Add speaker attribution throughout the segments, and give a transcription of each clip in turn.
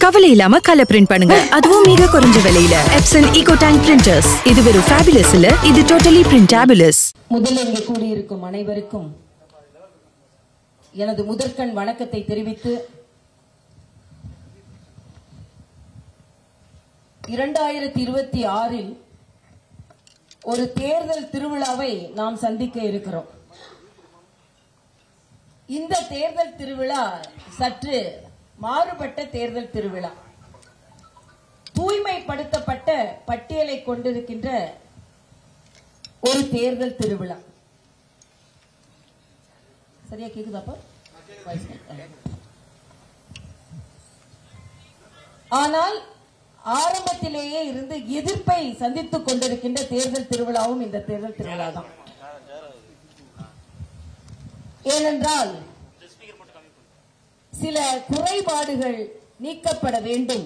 Speaker 1: கவலை இல்லாம colour print பண்ணுங்க, அதுவும் மிக குறைஞ்ச விலையில. Epson eco tank printers. இது வெறும் ஃபேபுலஸ் இல்ல, இது டோட்டலி பிரிண்டபிளஸ்.
Speaker 2: முதல்ல இங்கே கூடியிருக்கும் அனைவருக்கும் எனது முதற்கண் வணக்கத்தை தெரிவித்து 2026 ஒரு தேர்தல் திருவிழாவை நாம் சந்திக்க இருக்கிறோம். இந்த தேர்தல் திருவிழா சற்று மாறுபட்ட தேர்தல் திருவிழா. தூய்மைப்படுத்தப்பட்ட பட்டியலை கொண்டிருக்கின்ற ஒரு தேர்தல் திருவிழா. சரியா கேக்குதாப்பா? ஆனால் ஆரம்பத்திலேயே இருந்து எதிர்ப்பை சந்தித்துக் கொண்டிருக்கின்ற தேர்தல் திருவிழாவும் இந்த தேர்தல் திருவிழா தான். ஏனென்றால் சில குறைபாடுகள் நீக்கப்பட வேண்டும்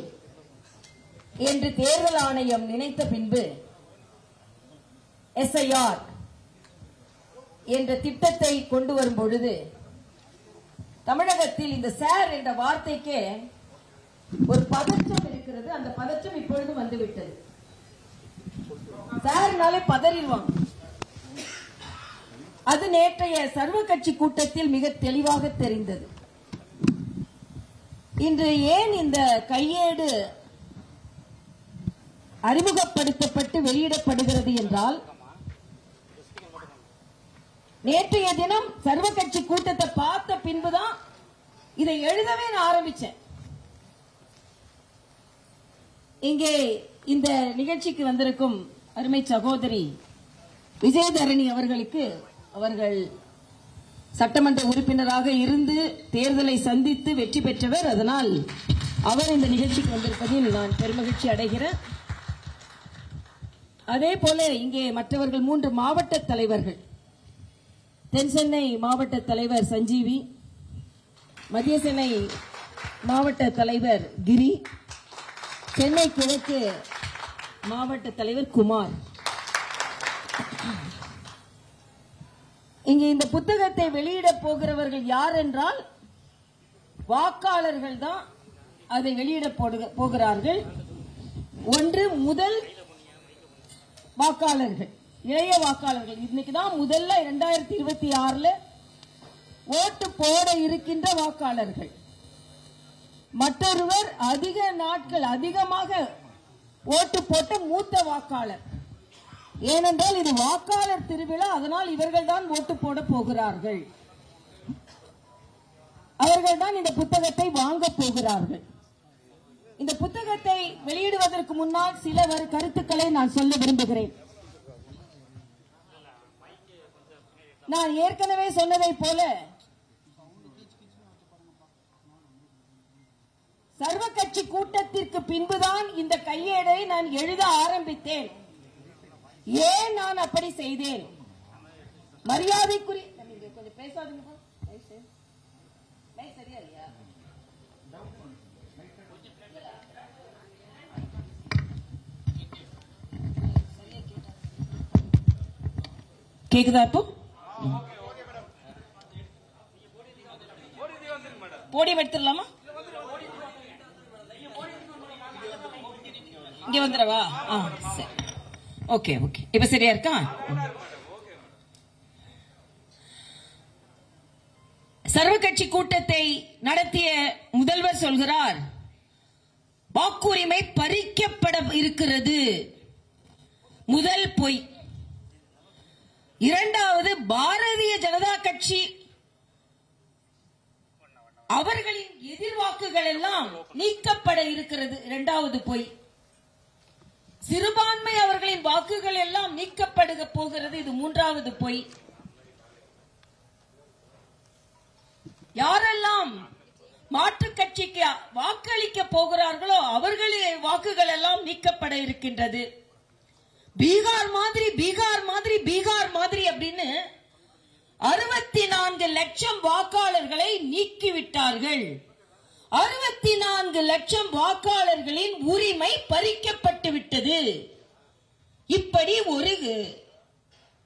Speaker 2: என்று தேர்தல் ஆணையம் நினைத்த பின்பு SIR என்ற திட்டத்தை கொண்டு வரும் பொழுது தமிழகத்தில் இந்த சார் என்ற வார்த்தைக்கே ஒரு பதற்றம் இருக்கிறது. அந்த பதற்றம் இப்பொழுது வந்துவிட்டது. சார்னாலே பதறிடுவாங்க. அது நேற்றைய சர்வ கட்சி கூட்டத்தில் மிக தெளிவாக தெரிந்தது. இன்று ஏன் இந்த கையேடு அறிமுகப்படுத்தப்பட்டு வெளியிடப்படுகிறது என்றால், நேற்றைய தினம் சர்வ கட்சி கூட்டத்தை பார்த்த பின்புதான் இதை எழுதவே நான் ஆரம்பிச்சேன். இங்கே இந்த நிகழ்ச்சிக்கு வந்திருக்கும் அருமை சகோதரி விஜயதரணி அவர்களுக்கு, அவர்கள் சட்டமன்ற உறுப்பினராக இருந்து தேர்தலை சந்தித்து வெற்றி பெற்றவர். அதனால் அவர் இந்த நிகழ்ச்சிக்கு வந்திருப்பதில் நான் பெருமகிழ்ச்சி அடைகிறேன். அதே போல இங்கே மற்றவர்கள் 3 மாவட்ட தலைவர்கள், தென் சென்னை மாவட்ட தலைவர் சஞ்சீவி, மத்திய சென்னை மாவட்ட தலைவர் கிரி, சென்னை கிழக்கு மாவட்ட தலைவர் குமார். இங்கே இந்த புத்தகத்தை வெளியிட போகிறவர்கள் யார் என்றால் வாக்காளர்கள் தான் அதை வெளியிட போகிறார்கள். ஒன்று முதல் வாக்காளர்கள், இளைய வாக்காளர்கள். இன்னைக்குதான் முதல்ல 2026 ஓட்டு போட இருக்கின்ற வாக்காளர்கள். மற்றொருவர் அதிக நாட்கள் அதிகமாக ஓட்டு போட்ட மூத்த வாக்காளர். ஏனென்றால் இது வாக்காளர் திருவிழா, அதனால் இவர்கள் தான் ஓட்டு போட போகிறார்கள். அவர்கள் தான் இந்த புத்தகத்தை வாங்க போகிறார்கள். இந்த புத்தகத்தை வெளியிடுவதற்கு முன்னால் சில கருத்துக்களை நான் சொல்ல விரும்புகிறேன். நான் ஏற்கனவே சொன்னதை போல சர்வ கட்சி கூட்டத்திற்கு பின்புதான் இந்த கையேடை நான் எழுத ஆரம்பித்தேன். ஏன் நான் அப்படி செய்தேன்? மரியாதைக்குரிய கொஞ்சம் பேசாதீங்க. சரியா இல்லையா? கேக்குதா? இப்போ போடியம் எடுத்துடலாமா? இங்க வந்துடவா? சரி, ஓகே ஓகே. இப்ப சரியா இருக்கா? சர்வ கட்சி கூட்டத்தை நடத்திய முதல்வர் சொல்கிறார், வாக்குரிமை பறிக்கப்பட இருக்கிறது. முதல் பொய். இரண்டாவது, பாரதிய ஜனதா கட்சி அவர்களின் எதிர்வாக்குகள் எல்லாம் நீக்கப்பட இருக்கிறது. இரண்டாவது பொய். சிறுபான்மை அவர்களின் வாக்குகள் எல்லாம் நீக்கப்படுக போகிறது. இது மூன்றாவது பொய். யாரெல்லாம் மாற்றுக் கட்சிக்கு வாக்களிக்க போகிறார்களோ அவர்களின் வாக்குகள் எல்லாம் நீக்கப்பட இருக்கின்றது. பீகார் மாதிரி பீகார் மாதிரி பீகார் மாதிரி அப்படின்னு 64 லட்சம் வாக்காளர்களை நீக்கிவிட்டார்கள். 64 லட்சம் வாக்காளர்களின் உரிமை பறிக்கப்பட்டு விட்டது. இப்படி ஒரு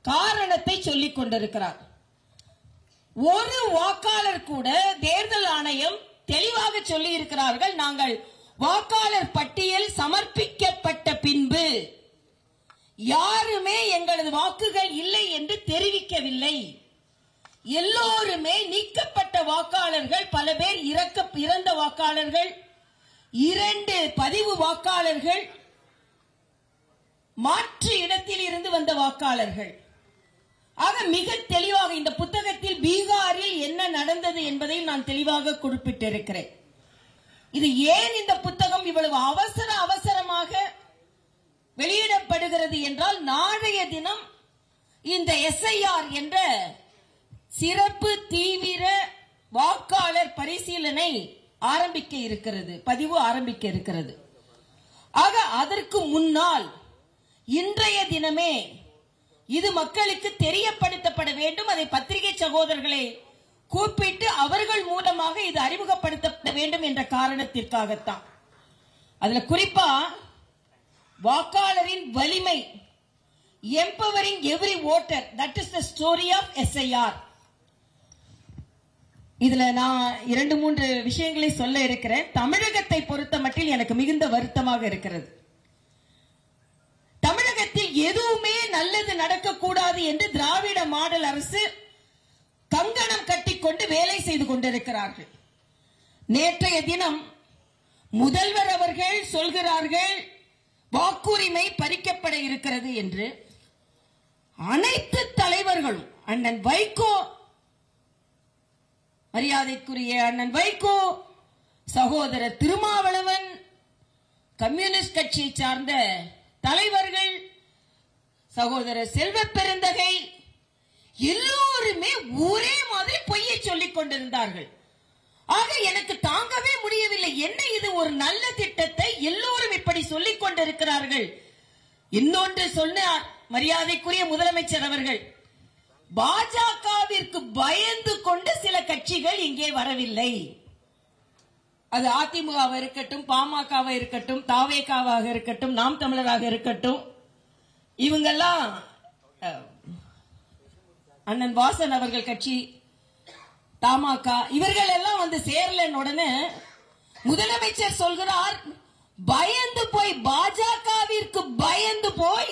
Speaker 2: காரணத்தை சொல்லிக் கொண்டிருக்கிறார். ஒரு வாக்காளர் கூட தேர்தல் ஆணையம் தெளிவாக சொல்லி இருக்கிறார்கள், நாங்கள் வாக்காளர் பட்டியல் சமர்ப்பிக்கப்பட்ட பின்பு யாருமே எங்களது வாக்குகள் இல்லை என்று தெரிவிக்கவில்லை. எல்லோருமே நீக்கப்பட்ட வாக்காளர்கள், பல பேர் இறந்த வாக்காளர்கள், 2 பதிவு வாக்காளர்கள், மாற்று இடத்தில் இருந்து வந்த வாக்காளர்கள். ஆக மிக தெளிவாக இந்த புத்தகத்தில் பீகாரில் என்ன நடந்தது என்பதையும் நான் தெளிவாக குறிப்பிட்டிருக்கிறேன். இது ஏன் இந்த புத்தகம் இவ்வளவு அவசரமாக வெளியிடப்படுகிறது என்றால், நாளைய தினம் இந்த SIR என்ற சிறப்பு தீவிர வாக்காளர் பரிசீலனை ஆரம்பிக்க இருக்கிறது, பதிவு ஆரம்பிக்க இருக்கிறது. ஆக அதற்கு முன்னால் இன்றைய தினமே இது மக்களுக்கு தெரியப்படுத்தப்பட வேண்டும். அதை பத்திரிகை சகோதரர்களை கூப்பிட்டு அவர்கள் மூலமாக இது அறிமுகப்படுத்தப்பட வேண்டும் என்ற காரணத்திற்காகத்தான். அதுல குறிப்பா வாக்காளரின் வலிமை, empowering every voter, that is the story of SIR. இதுல நான் 2-3 விஷயங்களை சொல்ல இருக்கிறேன். தமிழகத்தை பொறுத்த மட்டில் எனக்கு மிகுந்த வருத்தமாக இருக்கிறது. தமிழகத்தில் எதுவுமே நல்லது நடக்கக்கூடாது என்று திராவிட மாடல் அரசு கங்கணம் கட்டிக்கொண்டு வேலை செய்து கொண்டிருக்கிறார்கள். நேற்றைய தினம் முதல்வர் அவர்கள் சொல்கிறார்கள் வாக்குரிமை பறிக்கப்பட இருக்கிறது என்று. அனைத்து தலைவர்களும், அண்ணன் வைகோ, மரியாதைக்குரிய அண்ணன் வைகோ, சகோதரர் திருமாவளவன், கம்யூனிஸ்ட் கட்சியை சார்ந்த தலைவர்கள், சகோதரர் செல்வ பெருந்தகை, எல்லோருமே ஒரே மாதிரி பொய்யை சொல்லிக் கொண்டிருந்தார்கள். ஆக எனக்கு தாங்கவே முடியவில்லை. என்ன இது, ஒரு நல்ல திட்டத்தை எல்லோரும் இப்படி சொல்லிக் கொண்டிருக்கிறார்கள். இன்னொன்று சொன்னார் மரியாதைக்குரிய முதலமைச்சர் அவர்கள், பாஜகவிற்கு பயந்து கொண்டு சில கட்சிகள் இங்கே வரவில்லை. அது அதிமுகவாக இருக்கட்டும், பாமகவாக இருக்கட்டும், தாவேகாவாக இருக்கட்டும், நாம் தமிழராக இருக்கட்டும், இவங்கெல்லாம் அண்ணன் வாசன் அவர்கள் கட்சி, தமாக, இவர்கள் எல்லாம் வந்து சேரலன் உடனே முதலமைச்சர் சொல்கிறார், பயந்து போய், பாஜகவிற்கு பயந்து போய்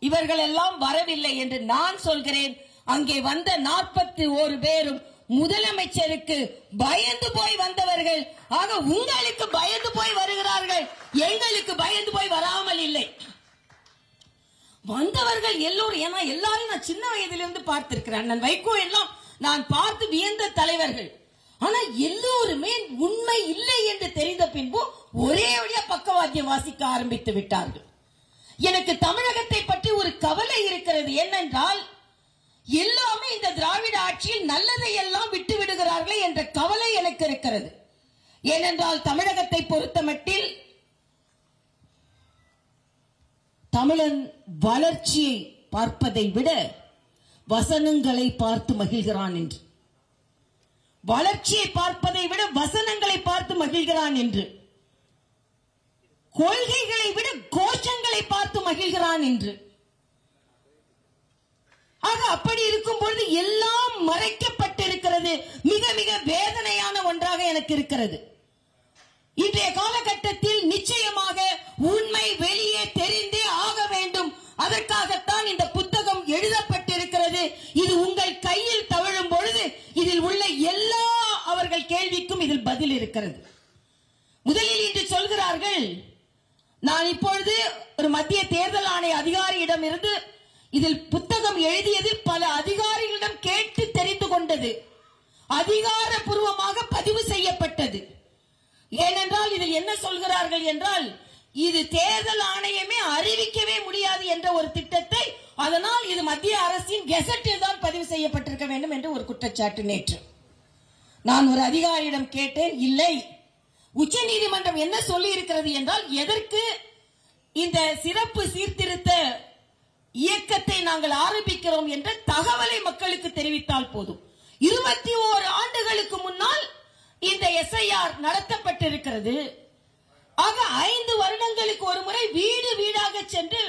Speaker 2: இவர்கள் எல்லாம் வரவில்லை என்று. நான் சொல்கிறேன், அங்கே வந்த 41 பேரும் முதலமைச்சருக்கு பயந்து போய் வந்தவர்கள். ஆக உங்களுக்கு பயந்து போய் வருகிறார்கள், எங்களுக்கு பயந்து போய் வராமல் இல்லை. வந்தவர்கள் எல்லோரும், ஏன்னா எல்லாரும் நான் சின்ன வயதிலிருந்து பார்த்திருக்கிறேன். அண்ணன் வைகோ எல்லாம் நான் பார்த்து வியந்த தலைவர்கள். ஆனா எல்லோருமே உண்மை இல்லை என்று தெரிந்த பின்பு ஒரே வழியா பக்கவாத்தியம் வாசிக்க ஆரம்பித்து விட்டார்கள். எனக்கு தமிழகத்தை பற்றி ஒரு கவலை இருக்கிறது. என்னென்றால், எல்லாமே இந்த திராவிட ஆட்சியில் நல்லதை எல்லாம் விட்டு விடுகிறார்களே என்ற கவலை எனக்கு இருக்கிறது. ஏனென்றால் தமிழகத்தை பொறுத்தமட்டில் தமிழன் வளர்ச்சியை பார்ப்பதை விட வசனங்களை பார்த்து மகிழ்கிறான் என்று, வளர்ச்சியை பார்ப்பதை விட வசனங்களை பார்த்து மகிழ்கிறான் என்று, கொள்கைகளை விட கோஷங்களை பார்த்து மகிழ்கிறான் என்று. ஆக அப்படி இருக்கும் பொழுது எல்லாம் மறைக்கப்பட்டிருக்கிறது. மிக மிக வேதனையான ஒன்றாக எனக்கு இருக்கிறது. இன்றைய காலகட்டத்தில் நிச்சயமாக உண்மை வெளியே தெரிந்தே ஆக வேண்டும். அதற்காகத்தான் இந்த புத்தகம் எழுதப்பட்டிருக்கிறது. இது உங்கள் கையில் தவழும் பொழுது இதில் உள்ள எல்லா அவர்கள் கேள்விக்கும் இதில் பதில் இருக்கிறது. முதலில் இன்று சொல்கிறார்கள், நான் இப்பொழுது ஒரு மத்திய தேர்தல் ஆணைய அதிகாரியிடம் இருந்து இதில் புத்தகம் எழுதியதில் பல அதிகாரிகளிடம் கேட்டு தெரிந்து கொண்டது, அதிகாரப்பூர்வமாக பதிவு செய்யப்பட்டது. ஏனென்றால் இதில் என்ன சொல்கிறார்கள் என்றால், இது தேர்தல் ஆணையமே அறிவிக்கவே முடியாது என்ற ஒரு திட்டத்தை, அதனால் இது மத்திய அரசின் கெசட்டில் தான் பதிவு செய்யப்பட்டிருக்க வேண்டும் என்று ஒரு குற்றச்சாட்டு. நேற்று நான் ஒரு அதிகாரியிடம் கேட்டேன், இல்லை, உச்ச நீதிமன்றம் என்ன சொல்லி இருக்கிறது என்றால், எதற்கு இந்த சிறப்பு சீர்திருத்த இயக்கத்தை நாங்கள் ஆரம்பிக்கிறோம் என்ற தகவலை மக்களுக்கு தெரிவித்தால் போதும். 21 ஆண்டுகளுக்கு முன்னால் இந்த SIR நடத்தப்பட்டிருக்கிறது. ஆக 5 வருடங்களுக்கு ஒரு முறை வீடு வீடாக சென்று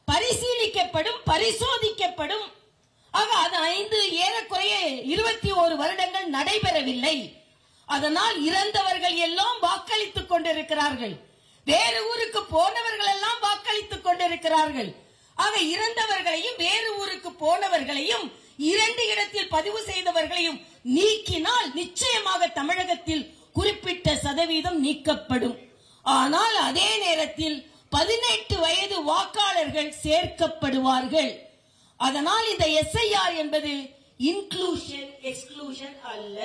Speaker 2: பரிசீலிக்கப்படும், பரிசோதிக்கப்படும். ஆக அது 5 ஏறக்குறைய 21 வருடங்கள் நடைபெறவில்லை. அதனால் இறந்தவர்கள் எல்லாம் வாக்களித்துக் கொண்டிருக்கிறார்கள். வேறு ஊருக்கு போனவர்கள் எல்லாம் வாக்களித்துக் கொண்டிருக்கிறார்கள். ஆக இறந்தவர்களையும் வேறு ஊருக்கு போனவர்களையும் 2 இடத்தில் பதிவு செய்தவர்களையும் நீக்கினால் நிச்சயமாக தமிழகத்தில் குறிப்பிட்ட சதவீதம் நீக்கப்படும். ஆனால் அதே நேரத்தில் 18 வயது வாக்காளர்கள் சேர்க்கப்படுவார்கள். அதனால் இந்த SIR என்பது இன்க்ளூஷன் எக்ஸ்க்ளூஷன் அல்ல.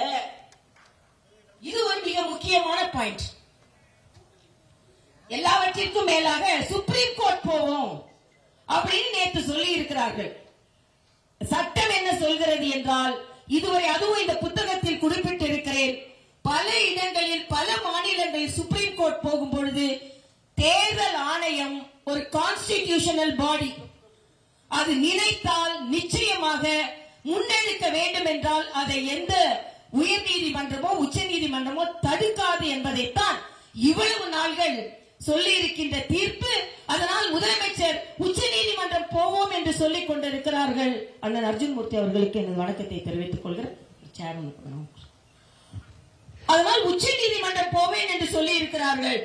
Speaker 2: இது ஒரு மிக முக்கியமான பாயிண்ட். எல்லாவற்றிற்கும் மேலாக சுப்ரீம் கோர்ட் போவோம் அப்படின்னு நேற்று சொல்லி இருக்கிறார்கள். சட்டம் என்ன சொல்கிறது என்றால், இதுவரை அதுவும் இந்த புத்தகத்தில் குறிப்பிட்டிருக்கிறேன், பல இடங்களில் பல மாநிலங்களில் சுப்ரீம் கோர்ட் போகும் பொழுது தேர்தல் ஆணையம் ஒரு கான்ஸ்டிடியூஷனல் பாடி, அது நினைத்தால் நிச்சயமாக முன்னெடுக்க வேண்டும் என்றால் அதை எந்த உயர் நீதிமன்றமோ உச்ச நீதிமன்றமோ தடுக்காது என்பதைத்தான் இவ்வளவு நாள்கள் சொல்லி இருக்கின்ற தீர்ப்பு. அதனால் முதலமைச்சர் உச்ச நீதிமன்றம் போவோம் என்று சொல்லிக் கொண்டிருக்கிறார்கள். அண்ணன் அர்ஜுன் மூர்த்தி அவர்களுக்கு எனது வணக்கத்தை தெரிவித்துக் கொள்கிறேன். அதனால் உச்ச நீதிமன்றம் போவேன் என்று சொல்லி இருக்கிறார்கள்.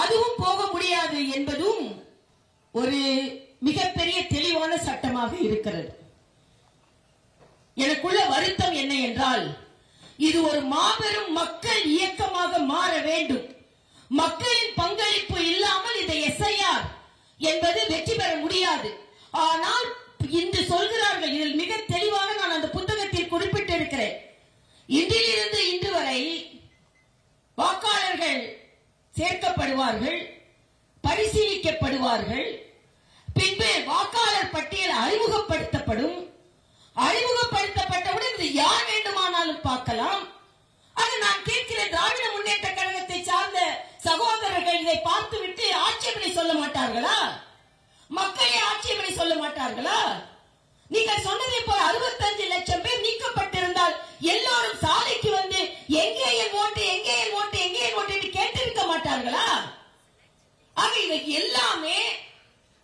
Speaker 2: அதுவும் போக முடியாது என்பதும் ஒரு மிகப்பெரிய தெளிவான சட்டமாக இருக்கிறது. எனக்குள்ள வருத்தம் என்ன என்றால், இது ஒரு மாபெரும் மக்கள் இயக்கமாக மாற வேண்டும். மக்களின் பங்களிப்பு இல்லாமல் இந்த SIR என்பது வெற்றி பெற முடியாது. ஆனால் இன்று சொல்கிறார்கள், இதில் மிக தெளிவாக நான் அந்த புத்தகத்தில் குறிப்பிட்டிருக்கிறேன். இன்றிலிருந்து இன்று வரை வாக்காளர்கள் சேர்க்கப்படுவார்கள், பரிசீலிக்கப்படுவார்கள், பின்பு வாக்காளர் பட்டியல் அறிமுகப்படுத்தப்படும். அறிமுகப்படுத்தப்பட்டவுடன் இது யார் வேண்டுமானாலும் பார்க்கலாம். அது நான் கேட்கிற திராவிட முன்னேற்ற கழகத்தை சார்ந்த சகோதரர்கள் இதை பார்த்துவிட்டு ஆட்சேபனை சொல்ல மாட்டார்களா? மக்களை ஆட்சேபனை சொல்ல மாட்டார்களா? நீங்கள் சொன்னதை போல 65 லட்சம் பேர் நீக்கப்பட்டிருந்தால் எல்லாரும் சாலைக்கு வந்து எங்கே என் ஓட்டு, எங்கே என் ஓட்டு, எங்கே என் ஓட்டு என்று கேட்டிருக்க மாட்டார்களா? ஆக இவை எல்லாமே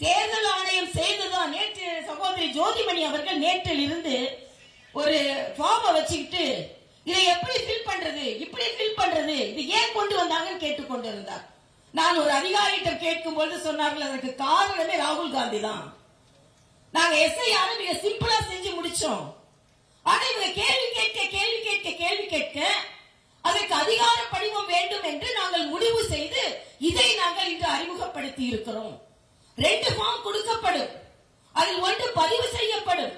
Speaker 2: தேர்தல் ஆணையம் செய்துதான். நேற்று சகோதரி ஜோதிமணி அவர்கள் நேற்றில் இருந்து ஒரு ஃபார்மை வச்சுக்கிட்டு இதை எப்படி ஃபில் பண்றது, இப்படி ஃபில் பண்றது, இது ஏன் கொண்டு வந்தாங்கன்னு கேட்டுக்கொண்டிருந்தார். நான் ஒரு அதிகாரியிடம் கேட்கும் பொழுது சொன்னார்கள், அதற்கு காரணமே ராகுல் காந்தி தான். நாங்க SIR மிக சிம்பிளா செஞ்சு முடிச்சோம். ஆனா இவங்க கேள்வி கேட்க கேள்வி கேட்க கேள்வி கேட்க அதற்கு அதிகார படிவம் வேண்டும் என்று நாங்கள் முடிவு செய்து இதை நாங்கள் இன்று அறிமுகப்படுத்தி இருக்கிறோம். 2 ஃபார்ம் கொடுக்கப்படும். அதில் ஒன்று பதிவு செய்யப்படும்.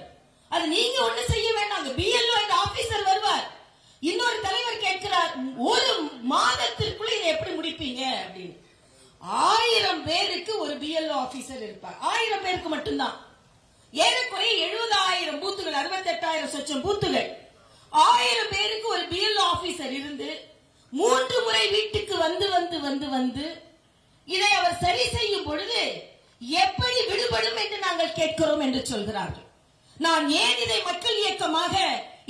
Speaker 2: அது நீங்க ஒண்ணு செய்ய வேண்டாம். BLO என்ற ஆபீசர் வருவார். இன்னொரு தலைவர் கேட்கிறார், ஒரு மாதத்திற்குள்ள இதை எப்படி முடிப்பீங்க அப்படின்னு. 1000 பேருக்கு ஒரு BLO ஆபீசர் இருப்பார். 1000 பேருக்கு மட்டும்தான். ஏறக்குறைய 70,000 பூத்துகள், 68,000 சொச்சம் பூத்துகள். 1000 பேருக்கு ஒரு BLO ஆபீசர் இருந்து 3 முறை வீட்டுக்கு வந்து வந்து வந்து வந்து இதை அவர் சரி செய்யும் பொழுது எப்படி விடுபடும் என்று நாங்கள் கேட்கிறோம் என்று சொல்கிறார்கள். நான் ஏன் இதை மக்கள் இயக்கமாக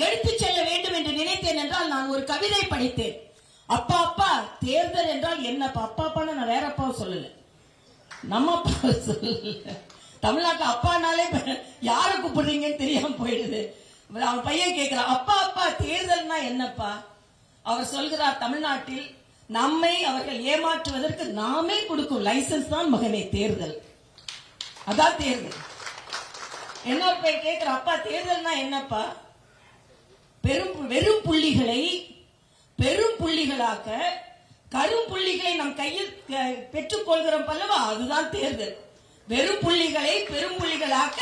Speaker 2: எடுத்துச் செல்ல வேண்டும் என்று நினைத்தேன் என்றால், நான் ஒரு கவிதை படித்தேன். அப்பா அப்பா தேர்தல் என்றால் என்னப்பா? அப்பா அப்பான்னு நான் வேற அப்பாவை சொல்லல, நம்ம அப்பா சொல்லல. தமிழ்நாட்டில் அப்பானாலே யாரை கூப்பிடுறீங்கன்னு தெரியாம போயிடுது. அவன் பையன் கேட்கிறான், அப்பா அப்பா தேர்தல்னா என்னப்பா? அவர் சொல்கிறார், தமிழ்நாட்டில் நம்மை அவர்கள் ஏமாற்றுவதற்கு நாமே கொடுக்கும் லைசன்ஸ் தான் மகனே தேர்தல். அதான் தேர்தல். இன்னொரு பேர் கேட்கிற, அப்பா தேர்தல்னா என்னப்பா? வெறும் புள்ளிகளை பெரும் புள்ளிகளாக்க கரும் புள்ளிகளை நம் கையில் பெற்றுக் கொள்கிறோம் பல்லவா, அதுதான் தேர்தல். வெறும் புள்ளிகளை பெரும் புள்ளிகளாக்க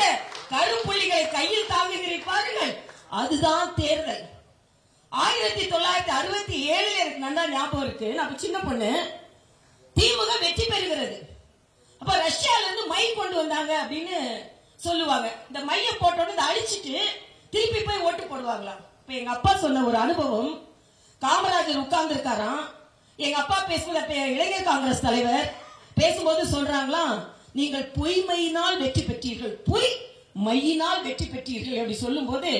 Speaker 2: கரும் புள்ளிகளை கையில் தாங்குகிறீர்கள், அதுதான் தேர்தல். 1967 எனக்கு நல்லா ஞாபகம் இருக்கு. நான் சின்ன பொண்ணு. திமுக வெற்றி பெறுகிறது. அப்ப ரஷ்யால இருந்து மை கொண்டு வந்தாங்க அப்படின்னு சொல்லுவாங்க. இந்த மைய போட்டோன்னு இதை அழிச்சிட்டு திருப்பி போய் ஓட்டு போடுவாங்களாம். இப்ப எங்க அப்பா சொன்ன ஒரு அனுபவம், காமராஜர் உட்கார்ந்து இருக்காராம். எங்க அப்பா பேசும்போது இளைஞர் காங்கிரஸ் தலைவர் பேசும்போது சொல்றாங்களாம், நீங்கள் பொய்மையினால் வெற்றி பெற்றீர்கள், பொய் மையினால் வெற்றி பெற்றீர்கள் அப்படி சொல்லும் போது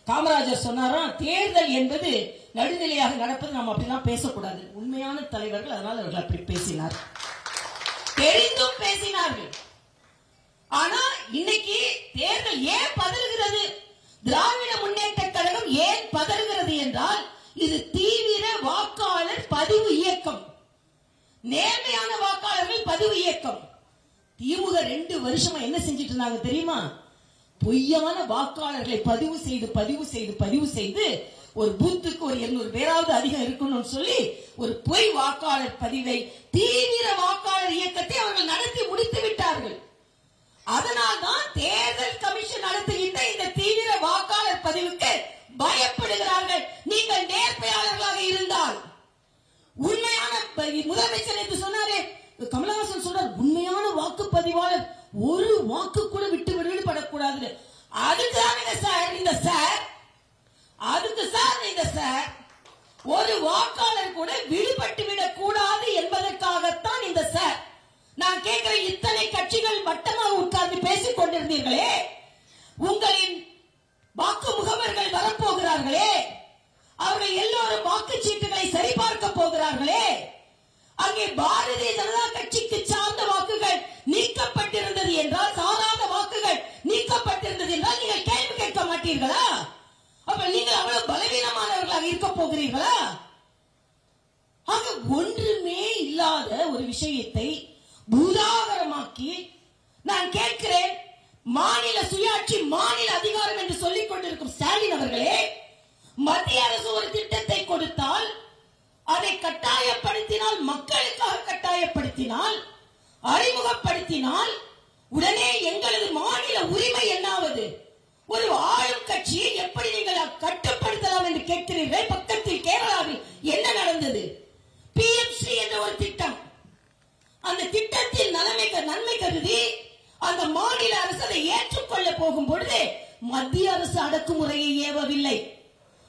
Speaker 2: காமராஜர் சொன்னாராம், தேர்தல் என்பது நடுநிலையாக நடப்பது, நாம் அப்படிலாம் பேசக்கூடாது. உண்மையான தலைவர்கள், அதனால் அவர்கள் அப்படி பேசினார், தெரிந்தும் பேசினார்கள். ஆனா இன்னைக்கு தேர்தல் ஏன் பதறுகிறது? திராவிட முன்னேற்ற கழகம் ஏன் பதறுகிறது என்றால் இது தீவிர வாக்காளர் பதிவு இயக்கம், நேர்மையான வாக்காளர்கள் பதிவு இயக்கம். திமுக 2 வருஷமா என்ன செஞ்சிட்டு இருந்தாங்க தெரியுமா? பொய்யான வாக்காளர்களை பதிவு செய்து ஒரு பூத்துக்கு ஒரு 200 பேராவது அதிகம் இருக்கணும்னு சொல்லி ஒரு பொய் வாக்காளர் பதிவை, தீவிர வாக்காளர் இயக்கத்தை அவர்கள் நடத்தி முடித்து விட்டார்கள். அதனால்தான் தேர்தல் கமிஷன் நடத்துகின்ற இந்த தீவிர வாக்காளர் பதிவுக்கு பயப்படுகிறார்கள். நீங்கள் நேர்மையாளர்களாக இருந்தால், உண்மையான முதலமைச்சர் என்று சொன்னாரே, கமலஹாசன் சொல்றார், உண்மையான வாக்குப்பதிவாளர் ஒரு வாக்கு கூட விட்டு விடுபடக்கூடாது. அதுதானுங்க சார் இந்த சார், அதுக்கு சார் இந்த சார் ஒரு வாக்காளர் கூட விடுபட்டு விடக் கூடாது என்பதற்காகத்தான் இந்த சார். நான் கேட்கிறேன், இத்தனை கட்சிகள் வட்டமாக உட்கார்ந்து பேசிக் கொண்டிருந்தீர்களே, உங்களின் வாக்கு முகவர்கள் வரப்போகிறார்களே, அவர்கள் எல்லோரும் வாக்குச்சீட்டுகளை சரிபார்க்க போகிறார்களே, அங்கே பாரதிய ஜனதா கட்சிக்கு சார்ந்த வாக்குகள் நீக்கப்பட்டிருந்தது என்றால், சாராத வாக்குகள் நீக்கப்பட்டிருந்தது என்றால் நீங்கள் கேள்வி கேட்க மாட்டீர்களா? அப்ப நீங்கள் அவ்வளவு பலவீனமானவர்களாக இருக்க போகிறீர்களா? ஆக ஒன்றுமே இல்லாத ஒரு விஷயத்தை பூதாகரமாக்கி, நான் கேட்கிறேன், மாநில சுயாட்சி, மாநில அதிகாரம் என்று சொல்லிக் கொண்டிருக்கும் ஸ்டாலின் அவர்களே, மத்திய அரசு ஒரு திட்டத்தை கொடுத்தால், அதை கட்டாயப்படுத்தினால், மக்களுக்காக கட்டாயப்படுத்தினால், அறிமுகப்படுத்தினால், உடனே எங்களது மாநில உரிமை என்னாவது? ஒரு ஆளும் கட்சியை எப்படி நீங்கள் கட்டுப்படுத்தலாம் என்று கேட்கிறீர்கள். பக்கத்தில் கேரளாவில் என்ன நடந்தது? PMC என்ற ஒரு திட்டம், அந்த திட்டத்தில் நன்மை கருதி அந்த மாநில அரசு அதை ஏற்றுக்கொள்ள போகும் பொழுது மத்திய அரசு அடக்குமுறையை ஏவவில்லை.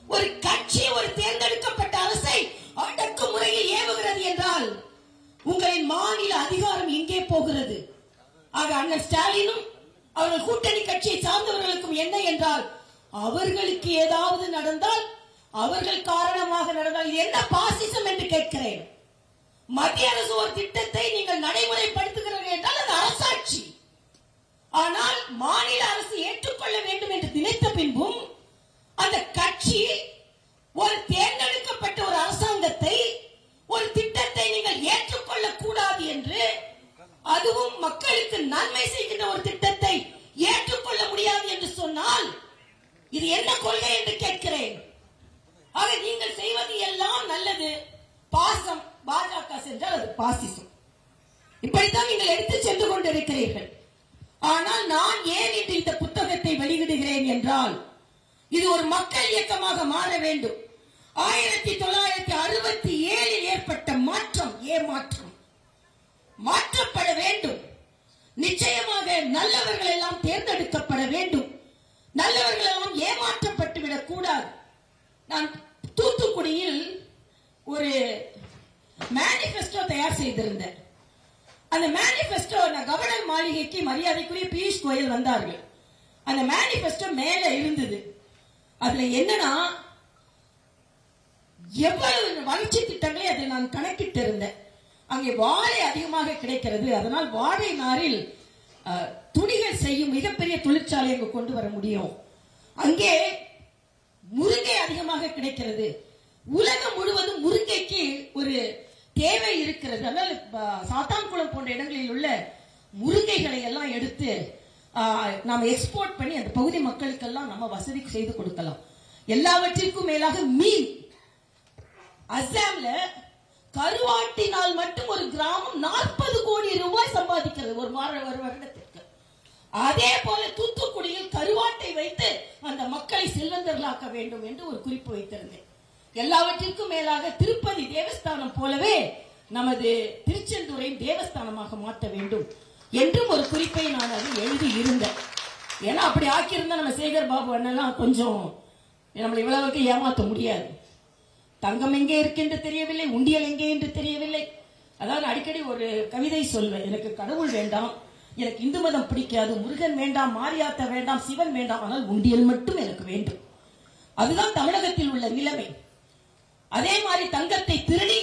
Speaker 2: ஒரு கட்சி ஒரு தேர்ந்தெடுக்கப்பட்ட அரசை அடக்குமுறையில் ஏவுகிறது என்றால் உங்களின் மாநில அதிகாரம் எங்கே போகிறது? ஆக அண்ணன் ஸ்டாலினும் அவர்கள் கூட்டணி கட்சியை சார்ந்தவர்களுக்கும் என்ன என்றால், அவர்களுக்கு ஏதாவது நடந்தால், அவர்கள் காரணமாக நடந்தால், இது என்ன பாசிசம் என்று கேட்கிறேன். மத்திய அரசு ஒரு திட்டத்தை நீங்கள் நடைமுறைப்படுத்துகிறீர்கள் என்றால் அது அரசாட்சி. ஆனால் மாநில அரசு ஏற்றுக்கொள்ள வேண்டும் என்று நினைத்த பின்பும் அந்த கட்சி ஒரு தேர்ந்தெடுக்கப்பட்ட ஒரு அரசாங்கத்தை, ஒரு திட்டத்தை நீங்கள் ஏற்றுக்கொள்ள கூடாது என்று, அதுவும் மக்களுக்கு நன்மை செய்கின்ற ஒரு திட்டத்தை ஏற்றுக்கொள்ள முடியாது என்று சொன்னால் இது என்ன கொள்கை என்று கேட்கிறேன். ஆக நீங்கள் செய்வது எல்லாம் நல்லது, பாசம். பாஜக சென்றால் அது பாசிசம். இப்படித்தான் நீங்கள் எடுத்து சென்று கொண்டிருக்கிறீர்கள். ஆனால் நான் ஏன் இன்று இந்த புத்தகத்தை வெளியிடுகிறேன் என்றால், இது ஒரு மக்கள் இயக்கமாக மாற வேண்டும். 1967 ஏற்பட்ட மாற்றம், ஏமாற்றம் மாற்றப்பட வேண்டும். நிச்சயமாக நல்லவர்கள் எல்லாம் தேர்ந்தெடுக்கப்பட வேண்டும். நல்லவர்கள் எல்லாம் ஏமாற்றப்பட்டு விடக் கூடாது. நான் தூத்துக்குடியில் ஒரு மேனிபெஸ்டோ தயார் செய்திருந்தேன். அந்த மேனிபெஸ்டோ, கவர்னர் மாளிகைக்கு மரியாதைக்குரிய பியூஷ் கோயல் வந்தார்கள். அந்த மேனிபெஸ்டோ மேல இருந்தது. அதுல என்னன்னா, எவ்வளவு வளர்ச்சி திட்டங்களை அதை நான் கணக்கிட்டு இருந்தேன். அங்கே வாழை அதிகமாக கிடைக்கிறது, அதனால் வாழை நாரில் துணிகள் செய்யும் மிகப்பெரிய தொழிற்சாலை அங்கு கொண்டு வர முடியும். அங்கே முருங்கை அதிகமாக கிடைக்கிறது. உலகம் முழுவதும் முருங்கைக்கு ஒரு தேவை இருக்கிறது. அதனால சாத்தான்குளம் போன்ற இடங்களில் உள்ள முருங்கைகளை எல்லாம் எடுத்து நாம எக்ஸ்போர்ட் பண்ணி அந்த பகுதி மக்களுக்கெல்லாம் நம்ம வசதி செய்து கொடுக்கலாம். எல்லாவற்றிற்கும் மேலாக மீன். அசாம்ல கருவாட்டினால் மட்டும் ஒரு கிராமம் 40 கோடி ரூபாய் சம்பாதிக்கிறது ஒரு வருடத்திற்கு. அதே போல தூத்துக்குடியில் கருவாட்டை வைத்து அந்த மக்களை செல்வந்தர்களாக்க வேண்டும் என்று ஒரு குறிப்பு வைத்திருந்தேன். எல்லாவற்றிற்கும் மேலாக திருப்பதி தேவஸ்தானம் போலவே நமது திருச்செந்தூரை தேவஸ்தானமாக மாற்ற வேண்டும் என்றும் ஒரு குறிப்பை நான் அதில் எழுதி இருந்தேன். ஏன்னா அப்படி ஆக்கியிருந்தா நம்ம சேகர் பாபு அண்ணெல்லாம் கொஞ்சம் நம்மளை இவ்வளவுக்கு ஏமாற்ற முடியாது. தங்கம் எங்கே இருக்கு என்று தெரியவில்லை, உண்டியல் எங்கே என்று தெரியவில்லை. அதாவது அடிக்கடி ஒரு கவிதை சொல்வேன், எனக்கு கடவுள் வேண்டாம், எனக்கு இந்து மதம் பிடிக்காது, முருகன் வேண்டாம், மாரியாத்தா வேண்டாம், சிவன் வேண்டாம், ஆனால் உண்டியல் மட்டும் எனக்கு வேண்டும். அதுதான் தமிழகத்தில் உள்ள நிலைமை. அதே மாதிரி தங்கத்தை திருடி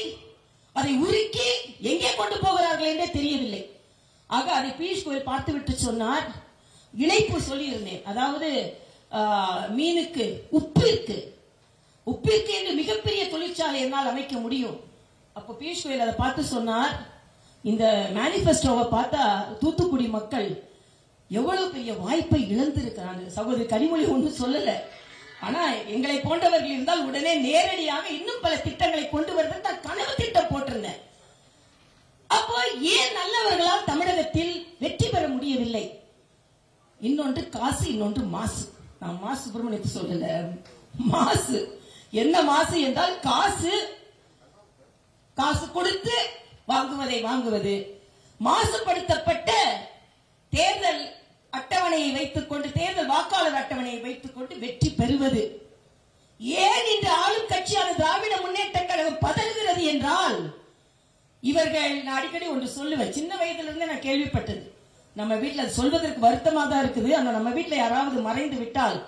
Speaker 2: அதை உருக்கி எங்கே கொண்டு போகிறார்கள் என்றே தெரியவில்லை. ஆக அதை பியூஷ் கோயல் பார்த்துவிட்டு சொன்னார், இணைப்பு சொல்லியிருந்தேன், அதாவது மீனுக்கு உப்பிற்கு என்று மிகப்பெரிய தொழிற்சாலை என்னால் அமைக்க முடியும். அப்ப பியூஷ் கோயல் அதை பார்த்து சொன்னார், இந்த மேனிபெஸ்டோவை பார்த்தா தூத்துக்குடி மக்கள் எவ்வளவு பெரிய வாய்ப்பை இழந்திருக்கிறாங்க. சகோதரி கனிமொழி ஒன்றும் சொல்லல, ஆனா எங்களை போன்றவர்கள் இருந்தால் உடனே நேரடியாக இன்னும் பல திட்டங்களை கொண்டு வருவது நான் கனவு திட்டம் போட்டிருந்தேன். அப்போ ஏன் நல்லவர்களால் தமிழகத்தில் வெற்றி பெற முடியவில்லை? இன்னொன்று காசு, இன்னொன்று மாசு. நான் மாசு சுப்பிரமணியத்தை சொல்லல, மாசு. என்ன மாசு என்றால் காசு கொடுத்து வாங்குவது, மாசுபடுத்தப்பட்ட தேர்தல் அட்டவணையை வைத்துக் கொண்டு, தேர்தல் வாக்காளர் அட்டவணையை வைத்துக் கொண்டு வெற்றி பெறுவது. ஏன் இந்த ஆளும் கட்சியான திராவிட முன்னேற்ற கழகம் பதறுகிறது என்றால், இவர்கள், நான் அடிக்கடி ஒன்று சொல்லுவேன், சின்ன வயதிலிருந்து நான் கேள்விப்பட்டது, நம்ம வீட்டுல சொல்வதற்கு வருத்தமா தான் இருக்குது. ஆனா நம்ம வீட்டுல யாராவது மறைந்து விட்டால்,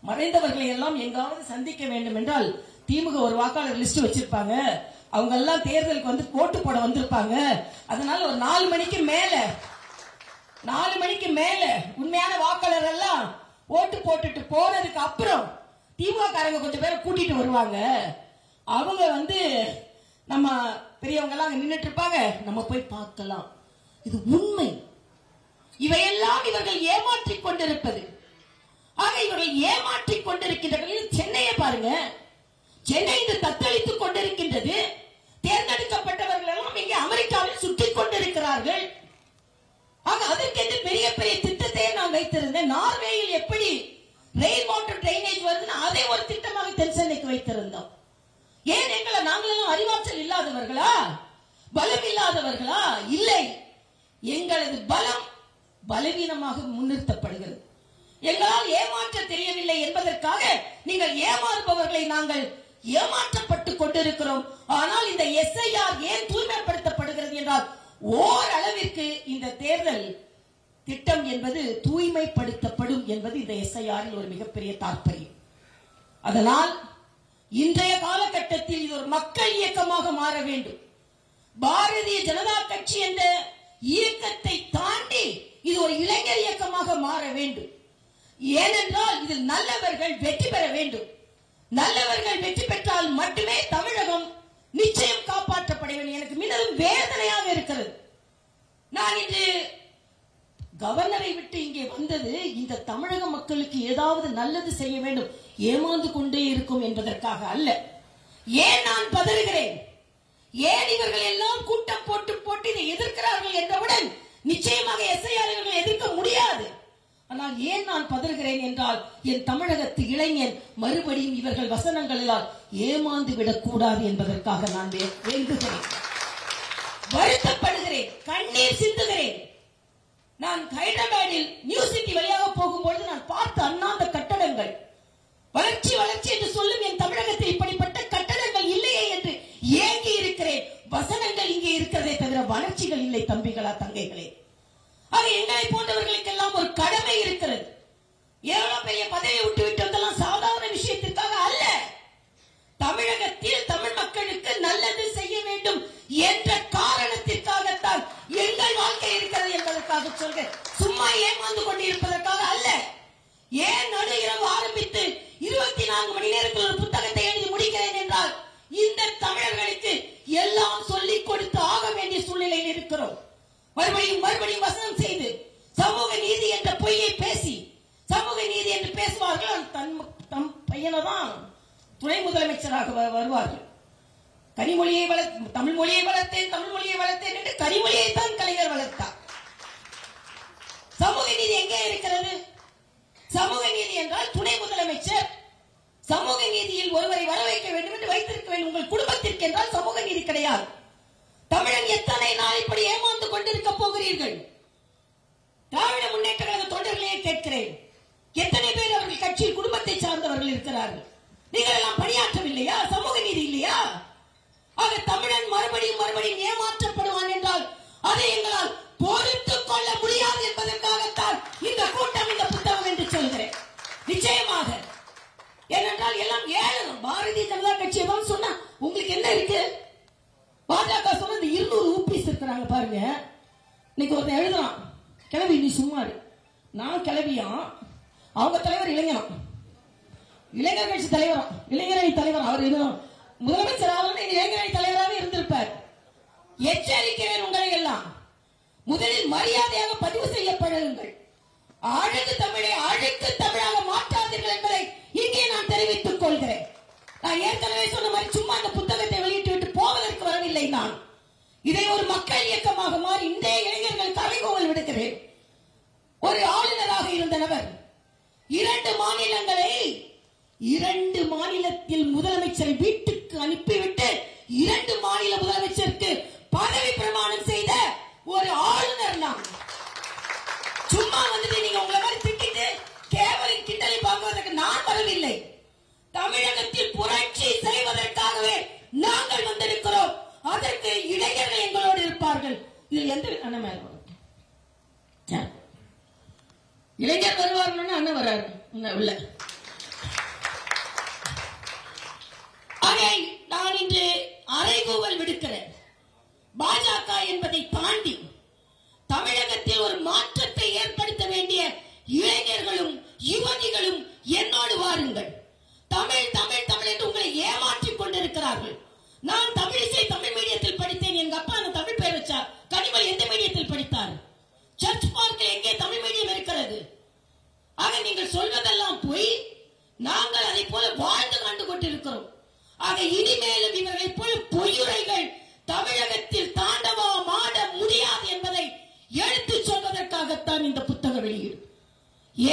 Speaker 2: மறைந்தவர்களை எல்லாம் எங்காவது சந்திக்க வேண்டும் என்றால் திமுக ஒரு வாக்காளர் லிஸ்ட் வச்சிருப்பாங்க, அவங்க எல்லாம் தேர்தலுக்கு வந்து ஓட்டு போட வந்திருப்பாங்க. அதனால ஒரு 4 மணிக்கு மேல உண்மையான வாக்காளர் எல்லாம் ஓட்டு போட்டுட்டு போனதுக்கு அப்புறம் திமுக காரங்க கொஞ்சம் பேரை கூட்டிட்டு வருவாங்க. அவங்க வந்து நம்ம பெரியவங்க எல்லாம் நின்றுட்டு இருப்பாங்க, நம்ம போய் பார்க்கலாம். இது உண்மை. இவையெல்லாம் இவர்கள் ஏமாற்றிக் கொண்டிருப்பது. ஆக இவர்கள் ஏமாற்றிக் கொண்டிருக்கின்றனர். சென்னையை பாருங்க, சென்னை இன்று தத்தளித்துக் கொண்டிருக்கின்றது. தேர்ந்தெடுக்கப்பட்டவர்கள் எல்லாம் இங்கே அமெரிக்காவில் சுற்றிக் கொண்டிருக்கிறார்கள். ஆக அதற்கென்று பெரிய பெரிய திட்டத்தை நான் வைத்திருந்தேன். நார்வேயில் எப்படி ரெயின் வாட்டர் டிரைனேஜ் வருதுன்னு அதை ஒரு திட்டமாக தென் சென்னைக்கு வைத்திருந்தோம். ஏன் எங்களை நாங்களெல்லாம் அறிவாற்றல் இல்லாதவர்களா, பலம் இல்லாதவர்களா? இல்லை, எங்களது பலம் பலவீனமாக முன்னிறுத்தப்படுகிறது. எங்களால் ஏமாற்ற தெரியவில்லை என்பதற்காக நீங்கள் ஏமாறுபவர்களை நாங்கள் ஏமாற்றப்பட்டுக் கொண்டிருக்கிறோம். ஆனால் இந்த எஸ்ஐஆர் ஏன் தூய்மைப்படுத்தப்படுகிறது என்றால், ஓரளவிற்கு இந்த தேர்தல் திட்டம் என்பது தூய்மைப்படுத்தப்படும் என்பது இந்த எஸ்ஐஆரில் ஒரு மிகப்பெரிய தாற்பயம். அதனால் இன்றைய காலகட்டத்தில் இது ஒரு மக்கள் இயக்கமாக மாற வேண்டும். பாரதிய ஜனதா கட்சி என்ற இயக்கத்தை தாண்டி இது ஒரு இளைஞர் இயக்கமாக மாற வேண்டும். ஏனென்றால் இதில் நல்லவர்கள் வெற்றி பெற வேண்டும். நல்லவர்கள் வெற்றி பெற்றால் மட்டுமே தமிழகம் நிச்சயம் காப்பாற்றப்பட வேண்டும். எனக்கு மிகவும் வேதனையாக இருக்கிறது. நான் இன்று கவர்னரை விட்டு இங்கே வந்தது இந்த தமிழக மக்களுக்கு ஏதாவது நல்லது செய்ய வேண்டும், ஏமாந்து கொண்டே இருக்கும் என்பதற்காக அல்ல. ஏன் நான் பதறுகிறேன்? ஏன் இவர்கள் எல்லாம் கூட்டம் போட்டு இதை எதிர்க்கிறார்கள் என்றவுடன் நிச்சயமாக எஸ்ஐஆர் இவர்கள் எதிர்க்க முடியாது. ஆனால் ஏன் நான் பதறுகிறேன் என்றால், என் தமிழகத்து இளைஞன் மறுபடியும் இவர்கள் வசனங்களால் ஏமாந்து விடக்கூடாது என்பதற்காக நான் வேண்டுகிறேன், வருத்தப்படுகிறேன், கண்ணீர் சிந்துகிறேன். நான் ஹைதராபாத்தில் நியூ சிட்டி வழியாக போகும்போது நான் பார்த்த அண்ணாந்த கட்டடங்கள், வளர்ச்சி வளர்ச்சி என்று சொல்லும் என் தமிழகத்தில் இப்படிப்பட்ட கட்டடங்கள் இல்லையே என்று ஏங்கி இருக்கிறேன். வசனங்கள் இங்கே இருக்கிறதே தவிர வளர்ச்சிகள் இல்லை தம்பிகளா, தங்கைகளே. ஆக எங்களை போன்றவர்களுக்கெல்லாம் ஒரு கடமை இருக்கிறது. எவ்வளவு பெரிய பதவியை விட்டு விட்டு வந்தெல்லாம் சாதாரண விஷயத்திற்காக அல்ல, தமிழகத்தில் தமிழ் மக்களுக்கு நல்லது செய்ய வேண்டும் என்ற காரணத்திற்காகத்தான் எங்கள் வாழ்க்கை இருக்கிறது என்பதற்காக சொல்கிறேன். சும்மா ஏமாந்து கொண்டு இருப்பதற்காக அல்ல. ஏன் நடு இரவு ஆரம்பித்து 24 மணி நேரத்தில் ஒரு புத்தகத்தை எழுதி முடிக்கிறேன் என்றால், இந்த தமிழர்களுக்கு எல்லாம் சொல்லிக் கொடுத்து ஆக வேண்டிய சூழ்நிலையில் இருக்கிறோம். மறுபடியும் வசனம் செய்து சமூக நீதி என்ற பொய்யை பேசி, சமூக நீதி என்று பேசுவார்கள். தம் பையனதான் துணை முதலமைச்சராக வருவார்கள். கனிமொழியை தமிழ் மொழியை வளர்த்தேன் என்று கனிமொழியை தான் கலைஞர் வளர்த்தார். சமூக நீதி எங்கே இருக்கிறது? சமூக நீதி என்றால் துணை முதலமைச்சர் சமூக நீதியில் ஒருவரை வர வைக்க வேண்டும் என்று வைத்திருக்க வேண்டும். உங்கள் குடும்பத்திற்கு என்றால் சமூக நீதி கிடையாது. தமிழன் எத்தனை நாள் இப்படி ஏமாந்து கொண்டிருக்க போகிறீர்கள்? திராவிட முன்னேற்ற கழக தொண்டர்களே கேட்கிறேன், எத்தனை பேர் அவர்கள் கட்சியில் குடும்பத்தை சார்ந்தவர்கள் இருக்கிறார்கள்? நீங்கள் எல்லாம் பணியாற்றவில்லையா? சமூக நீதி இல்லையா? ஆக தமிழன் மறுபடியும் ஏமாற்றப்படுவான் என்றால் அதை எங்களால் பொறுத்துக் கொள்ள முடியாது என்பதற்காகத்தான் இந்த கூட்டம், இந்த புத்தகம் என்று சொல்கிறேன். நிச்சயமாக. ஏனென்றால் எல்லாம் ஏழு பாரதிய ஜனதா கட்சியை தான் சொன்னா உங்களுக்கு என்ன இருக்கு? பாஜக சொன்ன 200 ஊபிஸ் இருக்கிறாங்க பாருங்க. இன்னைக்கு ஒருத்தன் எழுதுறான், கிளவி நீ சும்மாரு, நான் கிளவியா, அவங்க தலைவர் இளைஞனா, இளைஞர் கட்சி தலைவரா, இளைஞரணி தலைவர், அவர் முதலமைச்சர் ஆகணும், இளைஞரணி தலைவராக இருந்திருப்பார். எச்சரிக்கிறேன் உங்களை எல்லாம், முதலில் மரியாதையாக பதிவு செய்யப்படுங்கள். அழகு தமிழை அழுக்கு தமிழாக மாற்றாதீர்கள் என்பதை இங்கே நான் தெரிவித்துக் கொள்கிறேன். நான் ஏற்கனவே சொன்ன மாதிரி சும்மா அந்த புத்தகத்தை வெளியிட்டு விட்டு போவதற்கு வரவில்லை. நான் இதை ஒரு மக்கள் இயக்கமாக மாறி இந்த இளைஞர்கள் தலைகோவல் விடுக்கிறேன். ஒரு ஆளுநராக இருந்த நபர் 2 மாநிலங்களை 2 மாநிலத்தில் முதலமைச்சரை வீட்டுக்கு அனுப்பிவிட்டு 2 மாநில முதலமைச்சருக்கு பதவி பிரமாணம் செய்த ஒரு ஆளுநர். நான் சும்மா வந்துட்டு நீங்க உங்களை மாதிரி திட்டிட்டு கேவலை கிண்டலை பார்ப்பதற்கு நான் வரவில்லை. தமிழகத்தில் புரட்சி செய்வதற்காகவே நாங்கள் வந்திருக்கிறோம். அதற்கு இளைஞர்கள் எங்களோடு இருப்பார்கள். இதில் எந்த இளைஞர் வருவார்கள், அண்ணன் வராரு உள்ள. நான் இன்று அறைகூவல் விடுக்கிறேன். பாஜக என்பதை தாண்டி தமிழகத்தில் ஒரு மாற்றத்தை ஏற்படுத்த வேண்டிய இளைஞர்களும் யுவதிகளும் என்னோடு வாருங்கள். தமிழ் தமிழ் தமிழ் என்று உங்களை ஏமாற்றிக் கொண்டிருக்கிறார்கள். நான் தமிழிசை தமிழ் மீடியத்தில் படித்தேன். எங்க அப்பா அந்த தமிழ் பேர் வச்சா. கனிமொழி எந்த மீடியத்தில் படித்தார்? சர்ச் பார்க்கில் எங்கே தமிழ் மீடியம் இருக்கிறது? ஆக நீங்கள் சொல்வதெல்லாம் போய் நாங்கள் அதை போல வாழ்ந்து கண்டு கொண்டிருக்கிறோம். ஆக இனிமேலும் இவர்களை போல பொய்யுரைகள் தமிழகத்தில் தாண்டவமாட முடியாது என்பதை எடுத்து சொல்வதற்காகத்தான் இந்த புத்தக வெளியீடு.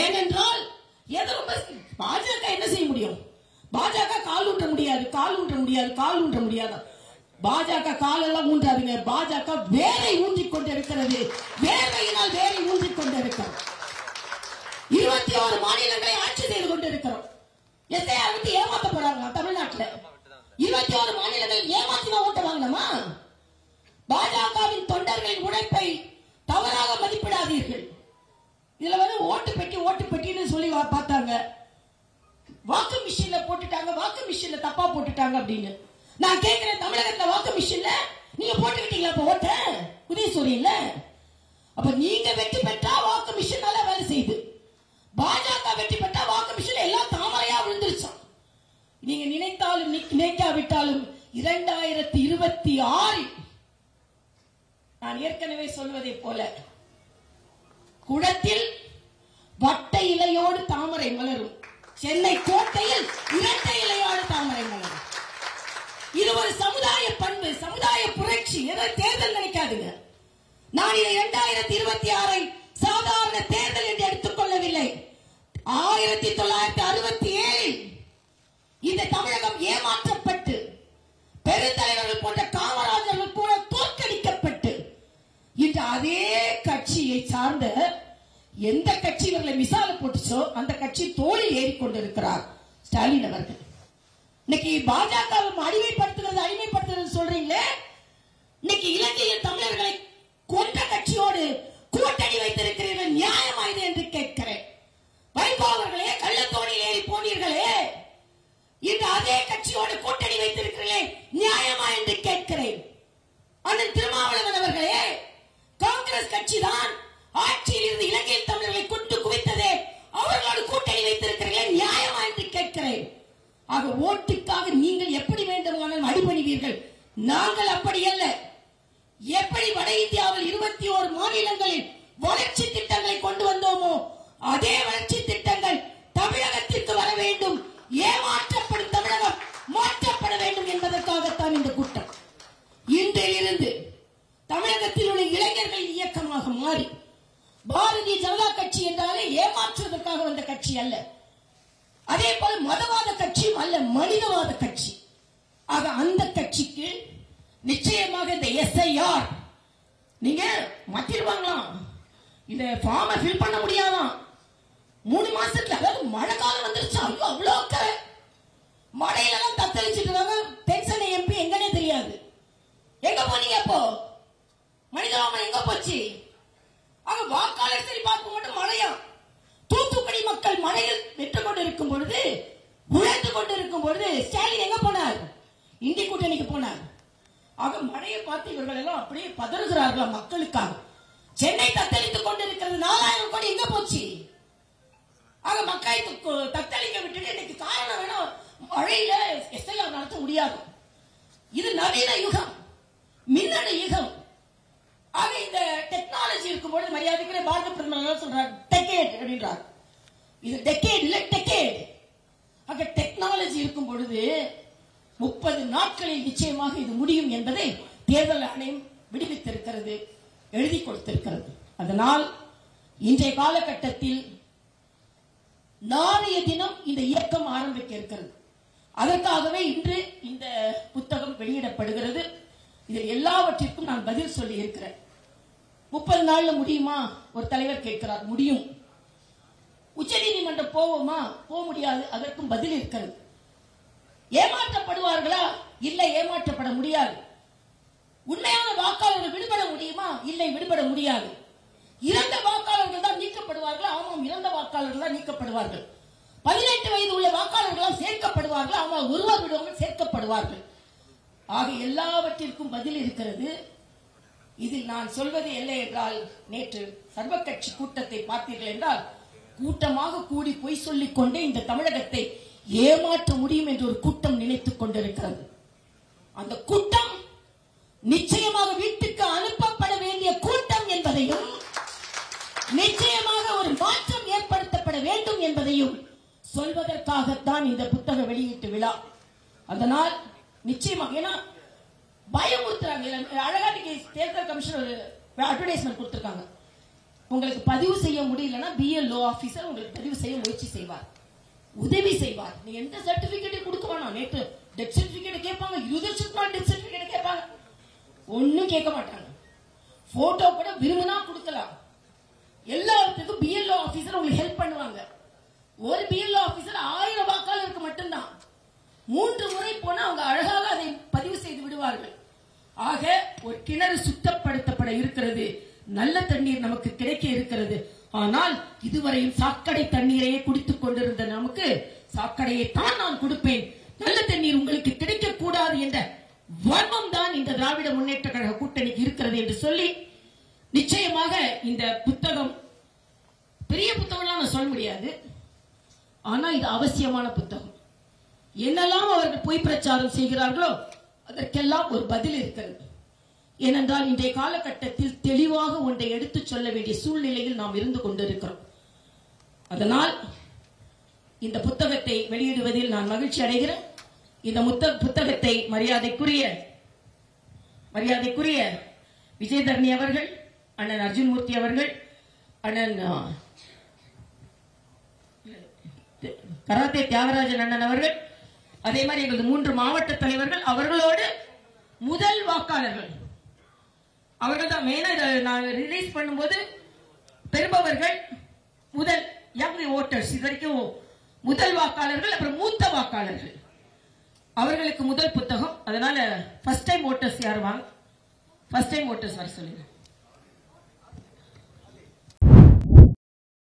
Speaker 2: ஏனென்றால் பாஜக என்ன செய்ய முடியும்? பாஜக கால் ஊன்ற முடியாது, கால் ஊன்ற முடியாது, கால் ஊன்ற முடியாது. பாஜக காலெல்லாம் ஊன்றாதுங்க. பாஜக வேரை ஊன்றிக் கொண்டிருக்கிறது. வேர்வையினால் வேரை ஊன்றிக் கொண்டிருக்கிறோம். 26 மாநிலங்களை ஆட்சி செய்து கொண்டிருக்கிறோம். எஸ்ஐஆர் விட்டு ஏமாற்றப்படுறாங்க தமிழ்நாட்டில். 26 மாநிலங்கள் ஏமாற்றினா ஓட்டு வாங்கணுமா? பாஜகவின் தொண்டர்களின் உழைப்பை தவறாக மதிப்பிடாதீர்கள். இதுல ஓட்டு பெட்டின்னு சொல்லி பார்த்தாங்க. வாக்கு மிஷின்ல போட்டுட்டாங்க, வாக்கு மிஷின்ல தப்பா போட்டுட்டாங்க அப்படின்னு. நான் கேட்கிறேன், தமிழகத்துல வாக்கு மிஷின்ல நீங்க போட்டுக்கிட்டீங்களா? அப்ப ஓட்ட உதயசூரி இல்ல. அப்ப நீங்க வெற்றி பெற்றா வாக்கு மிஷின் நல்லா வேலை செய்யுது. பாஜக வெற்றி பெற்றா வாக்கு மிஷின் எல்லாம் தாமரையா விழுந்துருச்சான். நீங்க நினைத்தாலும் நினைக்காவிட்டாலும் 2026 நான் ஏற்கனவே சொல்வதை போல குளத்தில் வட்ட இலையோடு தாமரை மலரும், சென்னை கோட்டையில் இரட்டை இலையோடு தாமரை மலரும். இது ஒரு சமுதாய பண்பு, சமுதாய புரட்சி. தேர்தல் நினைக்காதுங்க. நான் இதை 2026 சாதாரண தேர்தல் என்று எடுத்துக்கொள்ளவில்லை. 1967 இந்த தமிழகம் ஏமாற்றப்பட்டு பெருந்தலைவர்கள் போன்ற காமராஜர்கள் போல தோற்கடிக்கப்பட்டு இன்று அதே கட்சியை சார்ந்த எந்த கட்சி இவர்களை மிசால போட்டுச்சோ அந்த கட்சி தோளில் ஏறிக்கொண்டிருக்கிறார் ஸ்டாலின் அவர்கள். இன்னைக்கு பாஜக அடிமைப்படுத்துகிறது சொல்றீங்களே, இன்னைக்கு இலங்கையில் தமிழர்களை கொன்ற கட்சியோடு கூட்டணி வைத்திருக்கிறீர்கள். நியாயமா இது என்று கேட்கிறேன். வைகோ அவர்களே, கள்ளத்தோணியில் ஏறி போனீர்களே, இன்று அதே கட்சியோடு கூட்டணி வைத்திருக்கிறீர்களே, நியாயமா என்று கேட்கிறேன். அண்ணன் திருமாவளவன் அவர்களே, காங்கிரஸ் கட்சி தான் ஆட்சியில் இருந்து இலங்கையில் தமிழர்களை கொண்டு குவித்ததே, அவர்களோடு கூட்டணி வைத்திருக்கிறீர்களே, நியாயமா என்று கேட்கிறேன். ஆக ஓட்டுக்காக நீங்கள் எப்படி வேண்டுமானாலும் அடிபணிவீர்கள். நாங்கள் அப்படி அல்ல. எப்படி வட இந்தியாவில் 21 மாநிலங்களில் வளர்ச்சி திட்டங்களை கொண்டு வந்தோமோ அதே வளர்ச்சி திட்டங்கள் தமிழகத்திற்கு வர வேண்டும். ஏமாற்றப்படும் தமிழகம் மாற்றப்பட வேண்டும் என்பதற்காகத்தான் இந்த கூட்டம். இன்றிலிருந்து தமிழகத்தில் உள்ள இளைஞர்கள் இயக்கமாக மாறி, பாரதிய ஜனதா கட்சி என்றாலே ஏமாற்றுவதற்காக வந்த கட்சி அல்ல. அதே போல மதவாத கட்சியும் அல்ல, மனிதவாத கட்சி. ஆக அந்த கட்சிக்கு நிச்சயமாக இந்த எஸ்ஐஆர் நீங்க மாத்திருவாங்களாம். இந்த ஃபார்மை ஃபில் பண்ண முடியாதான். 3 மாசத்துல, அதாவது மழை காலம் வந்துருச்சு. ஐயோ அவ்வளோ அக்கறை. மழையிலலாம் தத்தளிச்சுட்டு பென்ஷன் எம்பி எங்கன்னே தெரியாது. எங்க போனீங்க? அப்போ மனிதவாமன் எங்க போச்சு? ஆக வாக்காளர் சரி பார்க்க மட்டும் மழையா. தூத்துக்குடி மக்கள் மழையில் வென்று கொண்டிருக்கும் பொழுது, உழைத்து கொண்டிருக்கும் பொழுது ஸ்டாலின் எங்க போனார்? இந்தி கூட்டணிக்கு போனார். ஆக மழையை பார்த்து இவர்கள் எல்லாம் அப்படியே பதறுகிறார்களா மக்களுக்காக. சென்னை தத்தளித்துக் கொண்டிருக்கிறது. 4000 கோடி எங்க போச்சு? ஆக மக்களை தத்தளிக்க விட்டுட்டு இன்னைக்கு காரணம் வேணும், மழையில எஸ்எல்ஆர் நடத்த முடியாது. இது நவீன யுகம், மின்னணு யுகம். ஆக இந்த டெக்னாலஜி இருக்கும்போது மரியாதைக்குரிய பாரத பிரதமர் சொல்றார் டெக்கேட் அப்படின்றார். இது டெக்கேட் இல்ல டெக்கேட். ஆக டெக்னாலஜி இருக்கும் பொழுது 30 நாட்களில் நிச்சயமாக இது முடியும் என்பதை தேர்தல் ஆணையம் விடுவித்திருக்கிறது, எழுதி கொடுத்திருக்கிறது. அதனால் இன்றைய காலகட்டத்தில் நாளைய தினம் இந்த இயக்கம் ஆரம்பிக்க இருக்கிறது. அதற்காகவே இன்று இந்த புத்தகம் வெளியிடப்படுகிறது. இதில் எல்லாவற்றிற்கும் நான் பதில் சொல்லி இருக்கிறேன். 30 நாள்ல முடியுமா? ஒரு தலைவர் கேட்கிறார். முடியும். உச்ச நீதிமன்றம் போவோமா? போக முடியாது. அதற்கும் பதில் இருக்கிறது. ஏமாற்றப்படுவார்களா? இல்லை, ஏமாற்றப்பட முடியாது. உண்மையான வாக்காளர்கள் விடுபட முடியுமா? இல்லை, விடுபட முடியாது. இறந்த வாக்காளர்கள் தான் நீக்கப்படுவார்கள். ஆமாம், இறந்த வாக்காளர்கள் தான் நீக்கப்படுவார்கள். 18 வயது உள்ள வாக்காளர்கள் சேர்க்கப்படுவார்கள். ஆமாம், ஒருவர் விடுவார்கள், சேர்க்கப்படுவார்கள். ஆக எல்லாவற்றிற்கும் பதில் இருக்கிறது. இதில் நான் சொல்வது இல்லை என்றால், நேற்று சர்வ கட்சி கூட்டத்தை பார்த்தீர்கள் என்றால், கூட்டமாக கூடி பொய் சொல்லிக் கொண்டே இந்த தமிழகத்தை ஏமாற்ற முடியும் என்று ஒரு கூட்டம் நினைத்துக் கொண்டிருக்கிறது. அந்த கூட்டம் நிச்சயமாக வீட்டுக்கு அனுப்பப்பட வேண்டிய கூட்டம் என்பதையும், நிச்சயமாக ஒரு மாற்றம் ஏற்படுத்தப்பட வேண்டும் என்பதையும் சொல்வதற்காகத்தான் இந்த புத்தக வெளியீட்டு விழா. அதனால் நிச்சயமாக, ஏன்னா பயமுறுத்துறாங்க. அழகா தேர்தல் கமிஷன் ஒரு அட்வர்டைஸ்மெண்ட் கொடுத்திருக்காங்க. உங்களுக்கு பதிவு செய்ய முடியலன்னா BLO ஆபீசர் உங்களுக்கு பதிவு செய்ய முயற்சி செய்வார், உதவி செய்வார். நீ எந்த சர்டிபிகேட் கொடுக்க வேணாம். நேற்று டெத் சர்டிபிகேட் கேட்பாங்க, 20 வருஷத்துக்கு டெத் சர்டிபிகேட் கேட்பாங்க. ஒன்னும் கேட்க மாட்டாங்க. போட்டோ கூட விரும்பினா கொடுக்கலாம். எல்லாத்துக்கும் BLO ஆபீசர் உங்களுக்கு ஹெல்ப் பண்ணுவாங்க. ஒரு BLO ஆபீசர் 1000 வாக்காளருக்கு மட்டும்தான். 3 முறை போனா அவங்க அழகாக அதை பதிவு செய்து விடுவார்கள். ஆக ஒரு கிணறு சுத்தப்படுத்தப்பட இருக்கிறது, நல்ல தண்ணீர் நமக்கு கிடைக்க இருக்கிறது. ஆனால் இதுவரையும் சாக்கடை தண்ணீரையே குடித்துக் கொண்டிருந்த நமக்கு சாக்கடையை தான் நான் கொடுப்பேன், நல்ல தண்ணீர் உங்களுக்கு கிடைக்க கூடாது என்ற வன்மம் தான் இந்த திராவிட முன்னேற்ற கழக கூட்டணிக்கு இருக்கிறது என்று சொல்லி, நிச்சயமாக இந்த புத்தகம் பெரிய புத்தகம் நான் சொல்ல முடியாது. ஆனால் இது அவசியமான புத்தகம். என்னெல்லாம் அவர்கள் பொய் பிரச்சாரம் செய்கிறார்களோ அதற்கெல்லாம் ஒரு பதில் இருக்கிறது. ஏனென்றால் இன்றைய காலகட்டத்தில் தெளிவாக ஒன்றை எடுத்துச் சொல்ல வேண்டிய சூழ்நிலையில் நாம் இருந்து கொண்டிருக்கிறோம். அதனால் இந்த புத்தகத்தை வெளியிடுவதில் நான் மகிழ்ச்சி அடைகிறேன். இந்த புத்தகத்தை மரியாதைக்குரிய விஜயதரணி அவர்கள், அண்ணன் அர்ஜுன் மூர்த்தி அவர்கள், அண்ணன் கராத்தே தியாகராஜன் அண்ணன் அவர்கள், அதே மாதிரி எங்களது 3 மாவட்ட தலைவர்கள், அவர்களோடு முதல் வாக்காளர்கள் அவர்கள் தான் மெயினா. நான் ரிலீஸ் பண்ணும்போது பெறுபவர்கள் முதல் யங் ஓட்டர்ஸ், இது வரைக்கும் முதல் வாக்காளர்கள், அப்புறம் மூத்த வாக்காளர்கள், அவர்களுக்கு முதல் புத்தகம். அதனால ஃபர்ஸ்ட் டைம் ஓட்டர்ஸ் யார் வாங்க, ஃபர்ஸ்ட் டைம் ஓட்டர்ஸ் வர சொல்லுங்க.